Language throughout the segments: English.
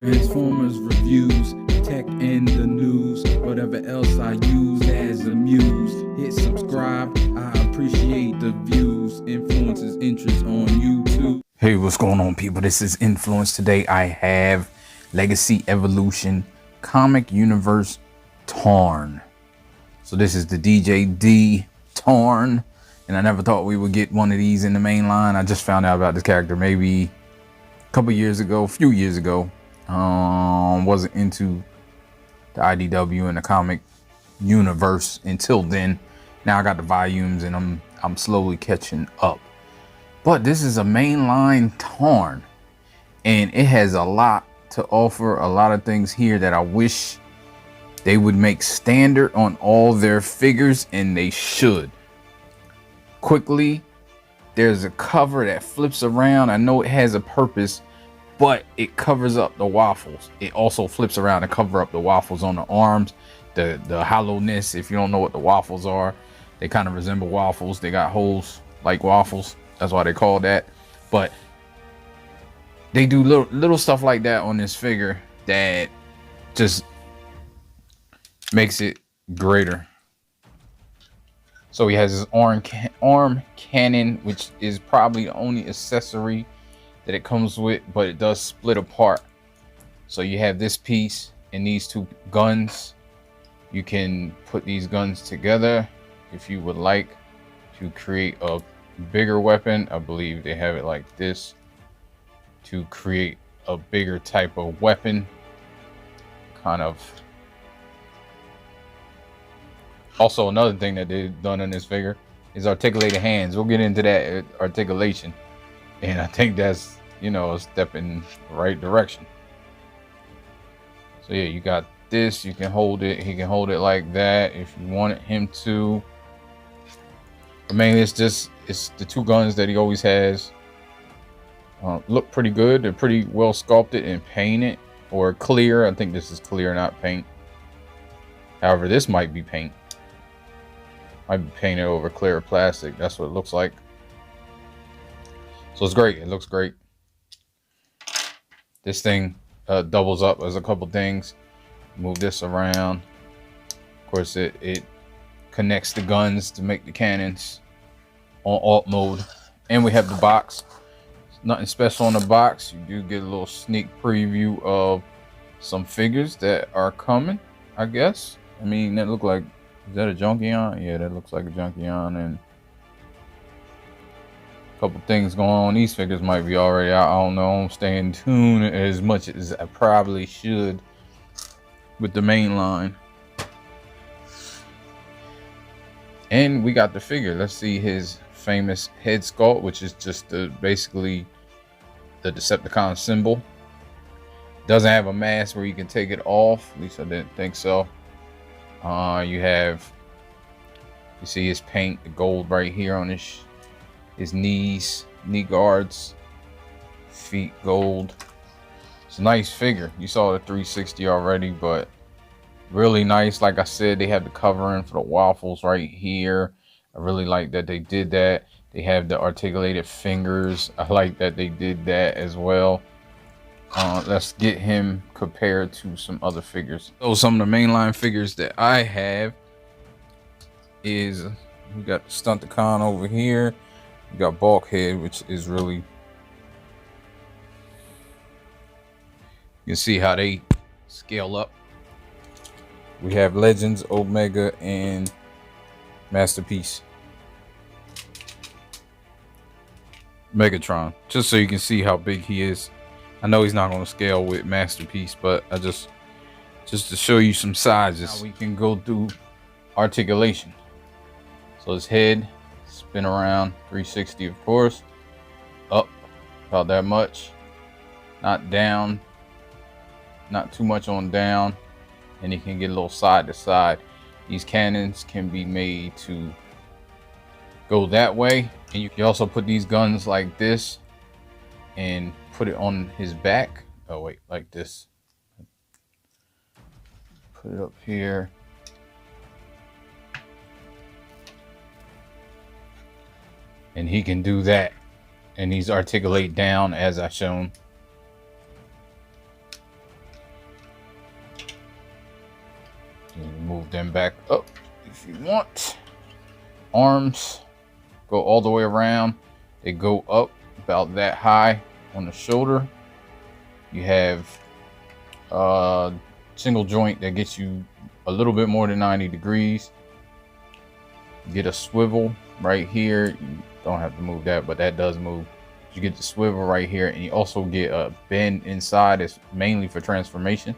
Transformers reviews, tech and the news, whatever else I use as a muse. Hit subscribe, I appreciate the views. Influences interest on YouTube. Hey, what's going on, people? This is Influence. Today I have Legacy Evolution Comic Universe TARN. So this is the DJ TARN, and I never thought we would get one of these in the main line. I just found out about this character maybe a couple years ago, a few years ago. Wasn't into the IDW and the comic universe until then. Now I got the volumes and I'm slowly catching up. But this is a mainline TARN, and it has a lot to offer, a lot of things here that I wish they would make standard on all their figures, and they should. Quickly, there's a cover that flips around. I know it has a purpose, but it covers up the waffles. It also flips around to cover up the waffles on the arms, the hollowness. If you don't know what the waffles are, they kind of resemble waffles. They got holes like waffles. That's why they call that. But they do little stuff like that on this figure that just makes it greater. So he has his arm cannon, which is probably the only accessory that it comes with, but it does split apart. So you have this piece and these two guns. You can put these guns together if you would like to create a bigger weapon. I believe they have it like this to create a bigger type of weapon. Kind of. Also, another thing that they've done in this figure is articulated hands. We'll get into that articulation, and I think that's, you know, a step in the right direction. So yeah, you got this. You can hold it. He can hold it like that if you wanted him to. But mainly, it's the two guns that he always has. Look pretty good. They're pretty well sculpted and painted, or clear. I think this is clear, not paint. However, this might be paint. Might be painted over clear plastic. That's what it looks like. So it's great. It looks great. This thing doubles up as a couple things. Move this around. Of course, it connects the guns to make the cannons on alt mode. And we have the box. Nothing special on the box. You do get a little sneak preview of some figures that are coming, I guess. I mean, that look like, is that a Junkion? Yeah, that looks like a Junkion. And a couple things going on. These figures might be already out. I don't know. I'm staying tuned as much as I probably should with the main line. And we got the figure. Let's see his famous head sculpt, which is just basically the Decepticon symbol. Doesn't have a mask where you can take it off. At least I didn't think so. You see his paint, the gold right here on his knees, knee guards, feet gold. It's a nice figure. You saw the 360 already, but really nice. Like I said, they have the covering for the waffles right here. I really like that they did that. They have the articulated fingers. I like that they did that as well. Let's get him compared to some other figures. So some of the mainline figures that I have is, we got Stunticon over here. We got Bulkhead, which is really, you can see how they scale up. We have Legends, Omega, and Masterpiece. Megatron, just so you can see how big he is. I know he's not going to scale with Masterpiece, but I just to show you some sizes. Now we can go through articulation. So his head, spin around 360, of course, up about that much, not down, not too much on down, and he can get a little side to side. These cannons can be made to go that way, and you can also put these guns like this and put it on his back. Oh wait, like this. Put it up here. And he can do that. And these articulate down as I've shown. You can move them back up if you want. Arms go all the way around. They go up about that high on the shoulder. You have a single joint that gets you a little bit more than 90 degrees. You get a swivel right here. You don't have to move that, but that does move. You get the swivel right here, and you also get a bend inside. It's mainly for transformation.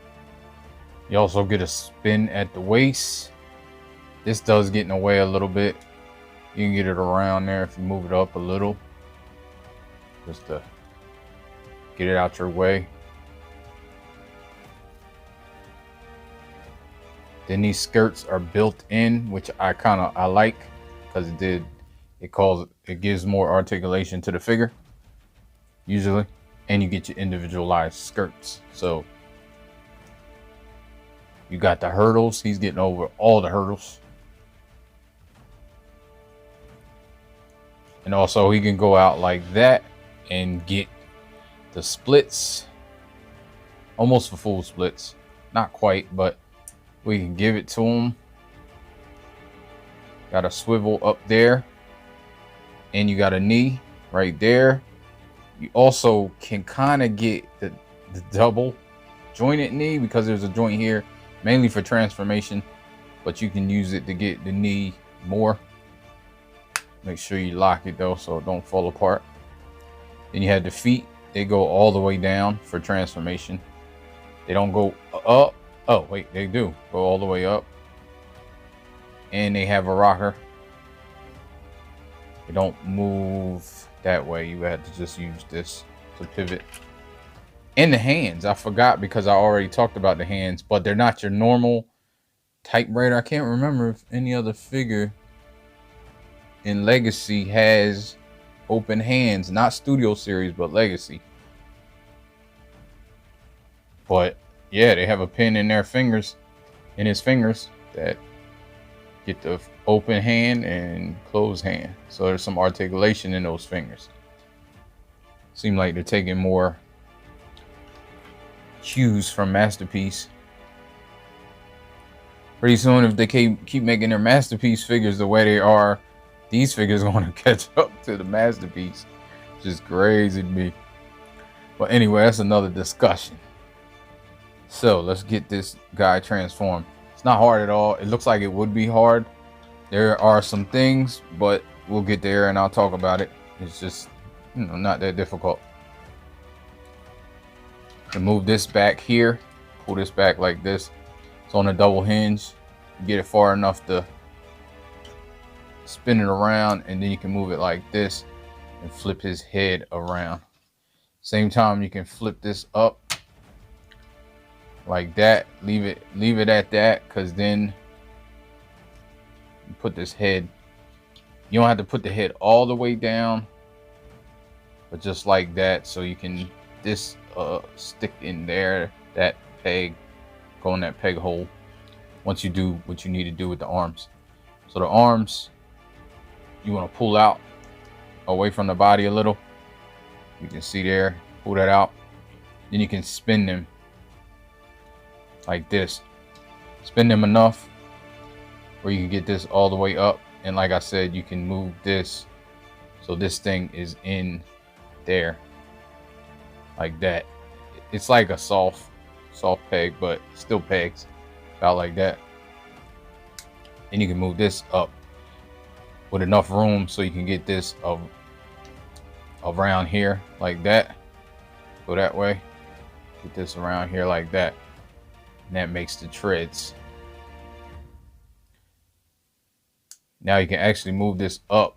You also get a spin at the waist. This does get in the way a little bit. You can get it around there if you move it up a little, just to get it out your way. Then these skirts are built in, which I like, because it gives more articulation to the figure usually, and you get your individualized skirts. So you got the hurdles. He's getting over all the hurdles. And also he can go out like that and get the splits, almost for full splits. Not quite, but we can give it to him. Got a swivel up there, and you got a knee right there. You also can kind of get the double jointed knee, because there's a joint here mainly for transformation, but you can use it to get the knee more. Make sure you lock it though, so it don't fall apart. Then you have the feet. They go all the way down for transformation. They don't go up. Oh wait, they do go all the way up. And they have a rocker. They don't move that way. You have to just use this to pivot. And the hands, I forgot, because I already talked about the hands, but they're not your normal typewriter. I can't remember if any other figure in Legacy has open hands, not Studio Series, but Legacy. But yeah, they have a pin in their fingers, in his fingers, that get the open hand and closed hand. So there's some articulation in those fingers. Seem like they're taking more cues from Masterpiece. Pretty soon, if they keep making their Masterpiece figures the way they are, these figures are going to catch up to the Masterpiece, which is crazy to me. But anyway, that's another discussion. So let's get this guy transformed. It's not hard at all. It looks like it would be hard. There are some things, but we'll get there and I'll talk about it. It's just, not that difficult. To move this back here, pull this back like this. It's on a double hinge. You get it far enough to spin it around, and then you can move it like this and flip his head around. Same time, you can flip this up like that. Leave it at that, because then you put this head. You don't have to put the head all the way down, but just like that, so you can stick in there, that peg, go in that peg hole, once you do what you need to do with the arms. So the arms, you want to pull out away from the body a little. You can see there, pull that out. Then you can spin them like this. Spin them enough where you can get this all the way up. And like I said, you can move this so this thing is in there like that. It's like a soft peg, but still pegs, about like that. And you can move this up with enough room so you can get this around here like that. Go that way, get this around here like that, and that makes the treads. Now you can actually move this up,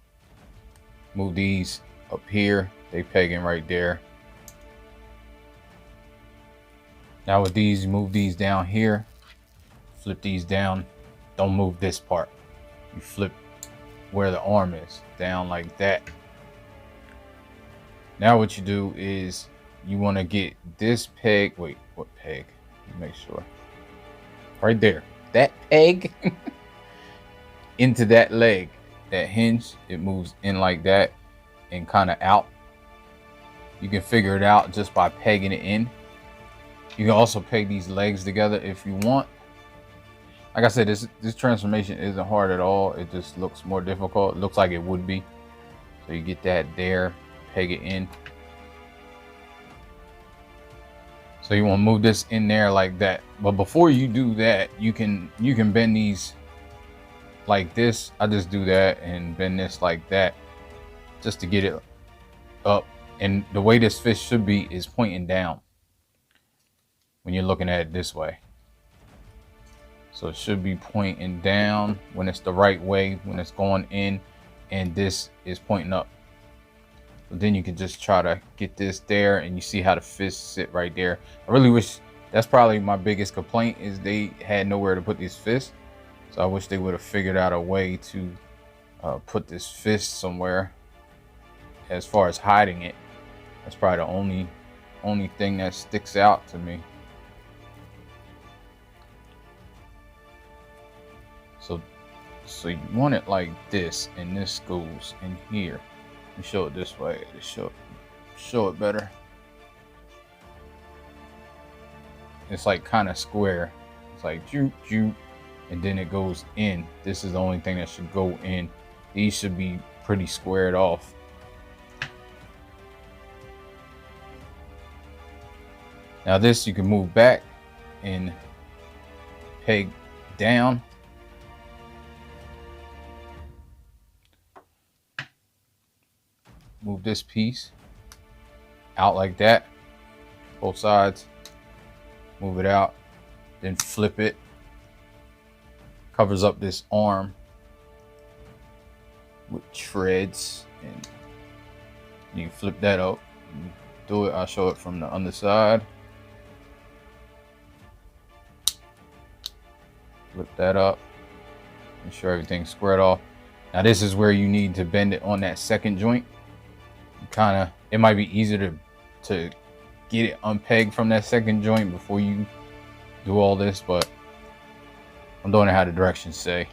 move these up here. They pegging right there. Now with these, move these down here, flip these down. Don't move this part. You flip where the arm is down like that. Now what you do is you want to get this peg. Wait, what peg? Make sure. Right there. That peg into that leg, that hinge. It moves in like that and kind of out. You can figure it out just by pegging it in. You can also peg these legs together if you want. Like I said, this transformation isn't hard at all. It just looks more difficult. It looks like it would be. So you get that there, peg it in. So you want to move this in there like that. But before you do that, you can bend these like this. I just do that and bend this like that just to get it up. And the way this fish should be is pointing down when you're looking at it this way. So it should be pointing down when it's the right way, when it's going in, and this is pointing up. But then you can just try to get this there, and you see how the fish sit right there. I really wish, that's probably my biggest complaint, is they had nowhere to put these fish. So I wish they would have figured out a way to put this fish somewhere. As far as hiding it, that's probably the only thing that sticks out to me. So you want it like this, and this goes in here. You show it this way to show it better. It's like kind of square. It's like joop joop, and then it goes in. This is the only thing that should go in. These should be pretty squared off. Now this you can move back and peg down. Move this piece out like that, both sides. Move it out, then flip it. Covers up this arm with treads, and you can flip that up. Do it. I'll show it from the underside. Flip that up. Make sure everything's squared off. Now this is where you need to bend it on that second joint. It might be easier to get it unpegged from that second joint before you do all this, but I'm doing it how the directions say.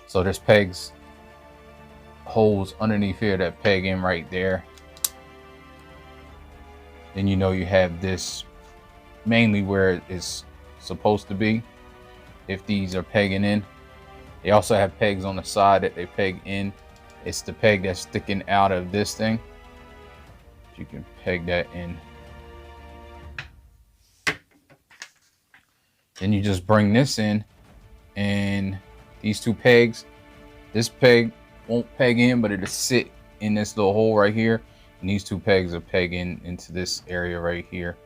So there's pegs, holes underneath here that peg in right there. Then you know you have this mainly where it's supposed to be if these are pegging in. They also have pegs on the side that they peg in. It's the peg that's sticking out of this thing. You can peg that in. Then you just bring this in, and these two pegs, this peg won't peg in, but it'll sit in this little hole right here. And these two pegs are pegging into this area right here.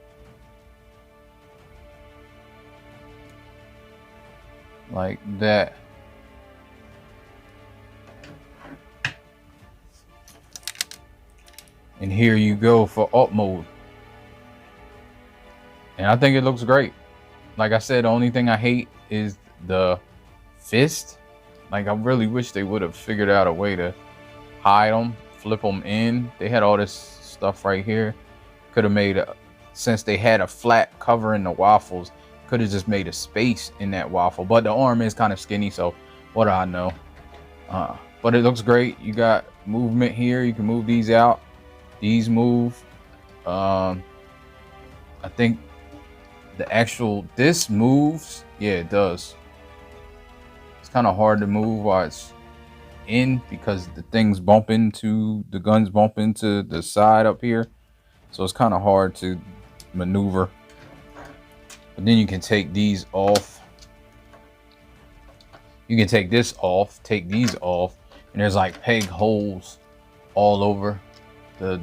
Like that. And here you go for up mode. And I think it looks great. Like I said, the only thing I hate is the fist. Like I really wish they would have figured out a way to hide them, flip them in. They had all this stuff right here. Could have made since they had a flat cover in the waffles, could have just made a space in that waffle. But the arm is kind of skinny, so what do I know? But it looks great. You got movement here. You can move these out. These move. I think this moves. Yeah, it does. It's kind of hard to move while it's in because the guns bump into the side up here. So it's kind of hard to maneuver. But then you can take these off. You can take this off, take these off, and there's like peg holes all over. You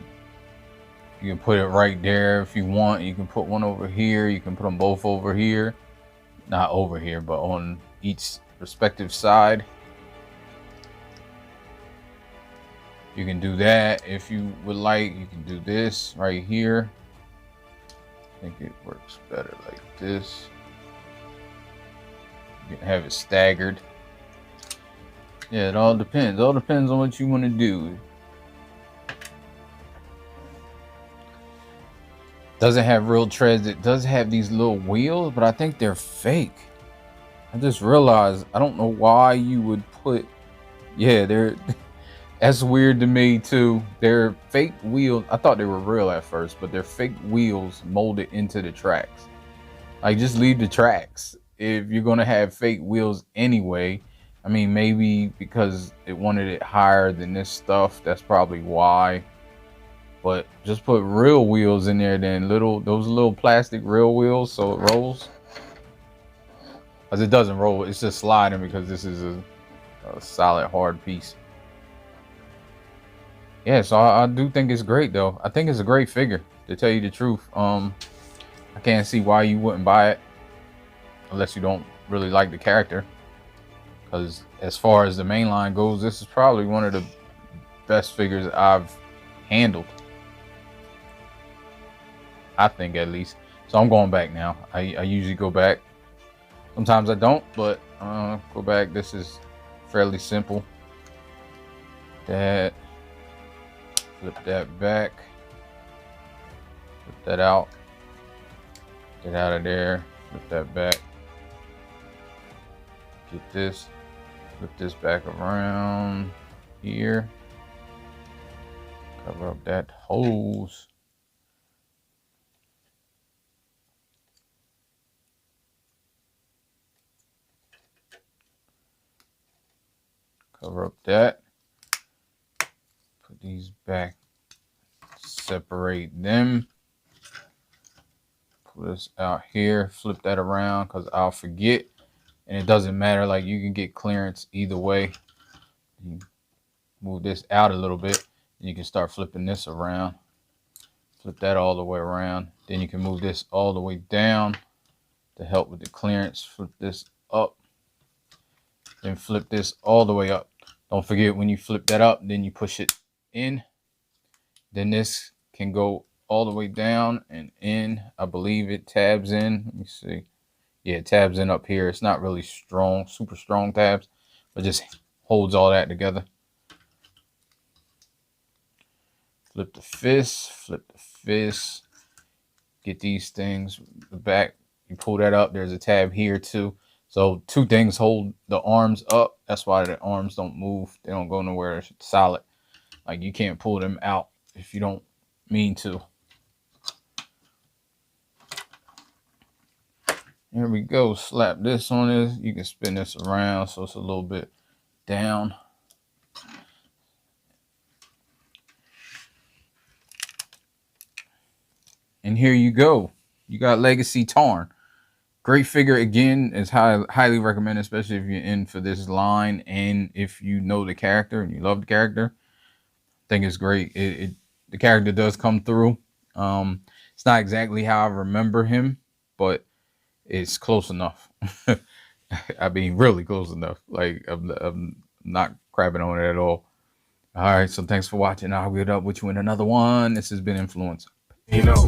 can put it right there if you want. You can put one over here. You can put them both over here. Not over here, but on each respective side. You can do that if you would like. You can do this right here. I think it works better like this. You can have it staggered. Yeah, it all depends. It all depends on what you want to do. Doesn't have real treads. It does have these little wheels, but I think they're fake. I just realized, I don't know why you would put, yeah, that's weird to me too. They're fake wheels. I thought they were real at first, but they're fake wheels molded into the tracks. Like, just leave the tracks. if you're gonna have fake wheels anyway, I mean, maybe because it wanted it higher than this stuff, that's probably why. But just put real wheels in there, then those little plastic real wheels, so it rolls. Because it doesn't roll, it's just sliding because this is a solid hard piece. Yeah, so I do think it's great though. I think it's a great figure, to tell you the truth. I can't see why you wouldn't buy it unless you don't really like the character. Because as far as the main line goes, this is probably one of the best figures I've handled, I think, at least. So I'm going back now. I usually go back. Sometimes I don't, but go back. This is fairly simple. That, flip that back, flip that out, get out of there, flip that back, get this, flip this back around here, cover up that hose. Cover up that. Put these back. Separate them. Pull this out here. Flip that around because I'll forget. And it doesn't matter. Like, you can get clearance either way. You move this out a little bit. And you can start flipping this around. Flip that all the way around. Then you can move this all the way down to help with the clearance. Flip this up. Then flip this all the way up. Don't forget, when you flip that up, then you push it in. Then this can go all the way down and in. I believe it tabs in. Let me see. Yeah, it tabs in up here. It's not really strong, super strong tabs, but just holds all that together. Flip the fist, flip the fist. Get these things, the back. You pull that up. There's a tab here too. So two things hold the arms up. That's why the arms don't move. They don't go nowhere. It's solid. Like, you can't pull them out if you don't mean to. Here we go. Slap this on this. You can spin this around so it's a little bit down. And here you go. You got Legacy TARN. Great figure. Again, is highly recommended, especially if you're in for this line and if you know the character and you love the character. I think it's great. The character does come through. It's not exactly how I remember him, but it's close enough. I mean, really close enough. Like, I'm not crapping on it at all. All right, so thanks for watching. I'll get up with you in another one. This has been Inflewence. You know,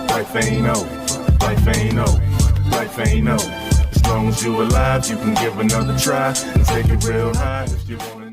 life ain't no, life ain't no. Life ain't no. As long as you alive, you can give another try and take it real high if you want.